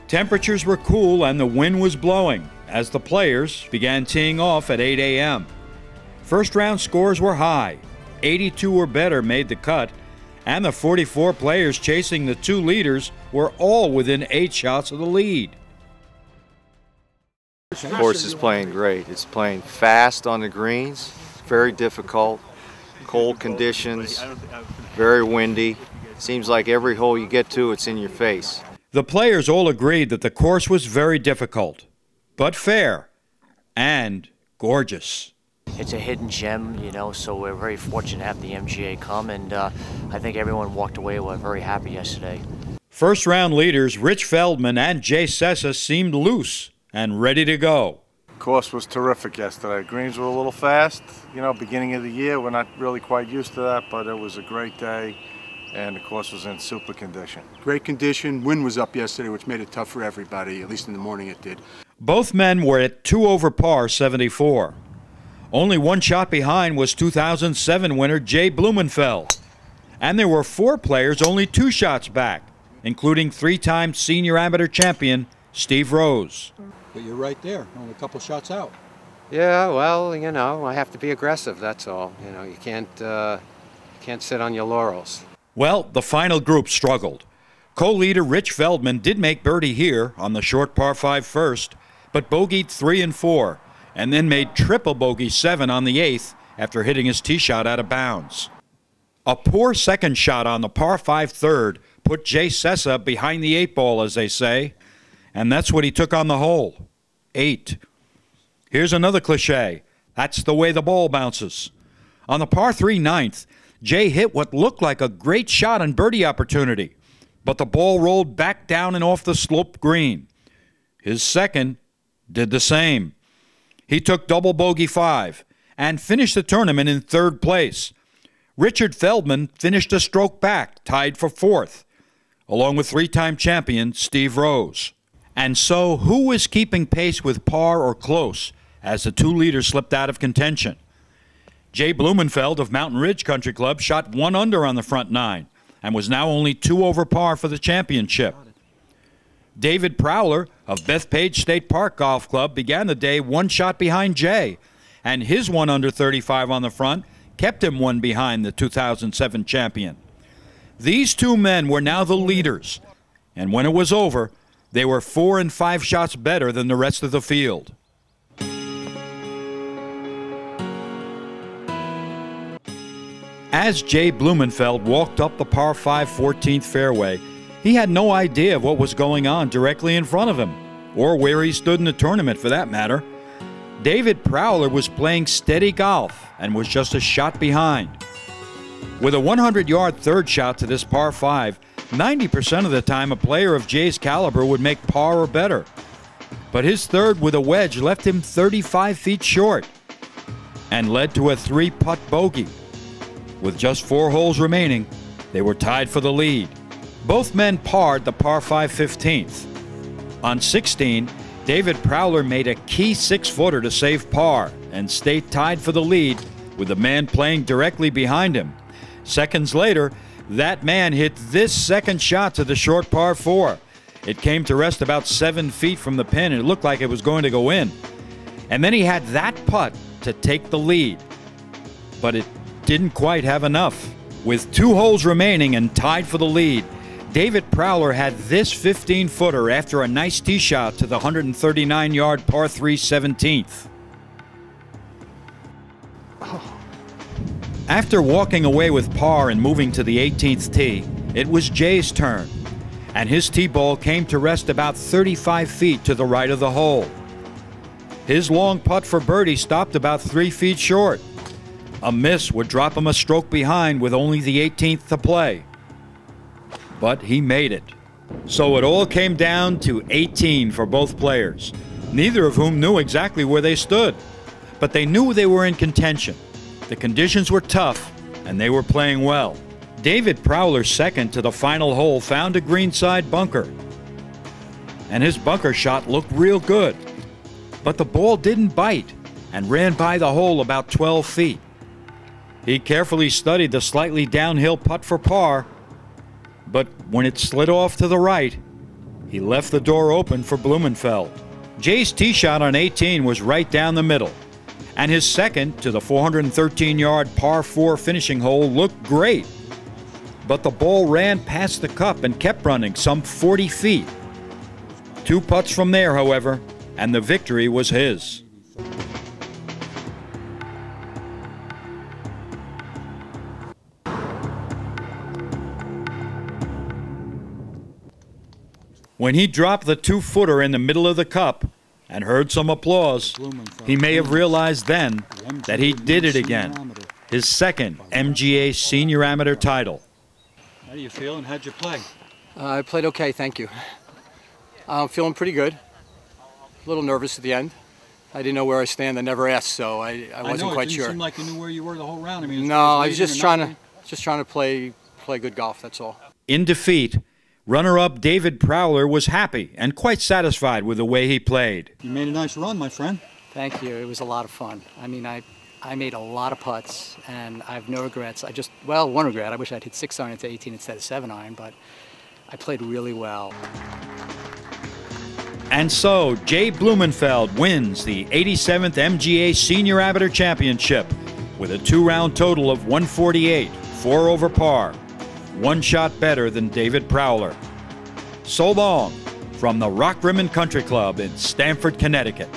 Temperatures were cool and the wind was blowing as the players began teeing off at 8 a.m. First round scores were high. 82 or better made the cut, and the 44 players chasing the two leaders were all within 8 shots of the lead. The course is playing great. It's playing fast on the greens, very difficult, cold conditions, very windy. Seems like every hole you get to, it's in your face. The players all agreed that the course was very difficult, but fair and gorgeous. It's a hidden gem, you know, so we're very fortunate to have the MGA come, and I think everyone walked away very happy yesterday. First round leaders Rich Feldman and Jay Sessa seemed loose and ready to go. The course was terrific yesterday. Greens were a little fast, you know, beginning of the year. We're not really quite used to that, but it was a great day, and the course was in super condition. Great condition. Wind was up yesterday, which made it tough for everybody, at least in the morning it did. Both men were at 2 over par 74. Only one shot behind was 2007 winner Jay Blumenfeld. And there were 4 players only 2 shots back, including 3-time senior amateur champion Steve Rose. But you're right there, only a couple shots out. Yeah, well, you know, I have to be aggressive, that's all. You know, you can't sit on your laurels. Well, the final group struggled. Co-leader Rich Feldman did make birdie here on the short par 5 first, but bogeyed 3 and 4, and then made triple bogey 7 on the 8th after hitting his tee shot out of bounds. A poor second shot on the par 5 third put Jay Sessa behind the 8 ball, as they say, and that's what he took on the hole. 8. Here's another cliche. That's the way the ball bounces. On the par 3 ninth, Jay hit what looked like a great shot and birdie opportunity, but the ball rolled back down and off the sloped green. His second did the same. He took double bogey 5 and finished the tournament in 3rd place. Richard Feldman finished a stroke back, tied for 4th, along with 3-time champion Steve Rose. And so, who was keeping pace with par or close as the 2 leaders slipped out of contention? Jay Blumenfeld of Mountain Ridge Country Club shot 1 under on the front 9 and was now only 2 over par for the championship. David Prowler of Bethpage State Park Golf Club began the day 1 shot behind Jay, and his 1 under 35 on the front kept him 1 behind the 2007 champion. These 2 men were now the leaders, and when it was over, they were 4 and 5 shots better than the rest of the field. As Jay Blumenfeld walked up the par 5 14th fairway, he had no idea of what was going on directly in front of him, or where he stood in the tournament for that matter. David Prowler was playing steady golf and was just a shot behind. With a 100-yard third shot to this par 5, 90% of the time a player of Jay's caliber would make par or better. But his third with a wedge left him 35 feet short and led to a 3-putt bogey. With just 4 holes remaining, they were tied for the lead. Both men parred the par 5 15th. On 16, David Prowler made a key 6-footer to save par and stayed tied for the lead with the man playing directly behind him. Seconds later, that man hit this second shot to the short par 4. It came to rest about 7 feet from the pin, and it looked like it was going to go in. And then he had that putt to take the lead. But it didn't quite have enough. With 2 holes remaining and tied for the lead, David Prowler had this 15-footer after a nice tee shot to the 139-yard par 3 17th. After walking away with par and moving to the 18th tee, it was Jay's turn, and his tee ball came to rest about 35 feet to the right of the hole. His long putt for birdie stopped about 3 feet short. A miss would drop him a stroke behind with only the 18th to play. But he made it. So it all came down to 18 for both players, neither of whom knew exactly where they stood. But they knew they were in contention. The conditions were tough, and they were playing well. David Prowler's second to the final hole found a greenside bunker, and his bunker shot looked real good. But the ball didn't bite and ran by the hole about 12 feet. He carefully studied the slightly downhill putt for par, but when it slid off to the right, He left the door open for Blumenfeld. Jay's tee shot on 18 was right down the middle, and his second to the 413-yard par 4 finishing hole looked great. But the ball ran past the cup and kept running some 40 feet. 2 putts from there, however, and the victory was his. When he dropped the 2-footer in the middle of the cup and heard some applause, he may have realized then that he did it again. His second MGA Senior Amateur title. How do you feel and how'd you play? I played okay, thank you. I'm feeling pretty good. A little nervous at the end. I didn't know where I stand. I never asked, so I wasn't quite sure. It didn't seem like you knew where you were the whole round. I mean, no, I was just trying to play good golf. That's all. In defeat, runner-up David Prowler was happy and quite satisfied with the way he played. You made a nice run, my friend. Thank you. It was a lot of fun. I mean, I made a lot of putts, and I have no regrets. One regret. I wish I'd hit 6-iron into 18 instead of 7-iron, but I played really well. And so, Jay Blumenfeld wins the 87th MGA Senior Amateur Championship with a 2-round total of 148, 4 over par, 1 shot better than David Prowler. So long from the Rock Rimmon Country Club in Stamford, Connecticut.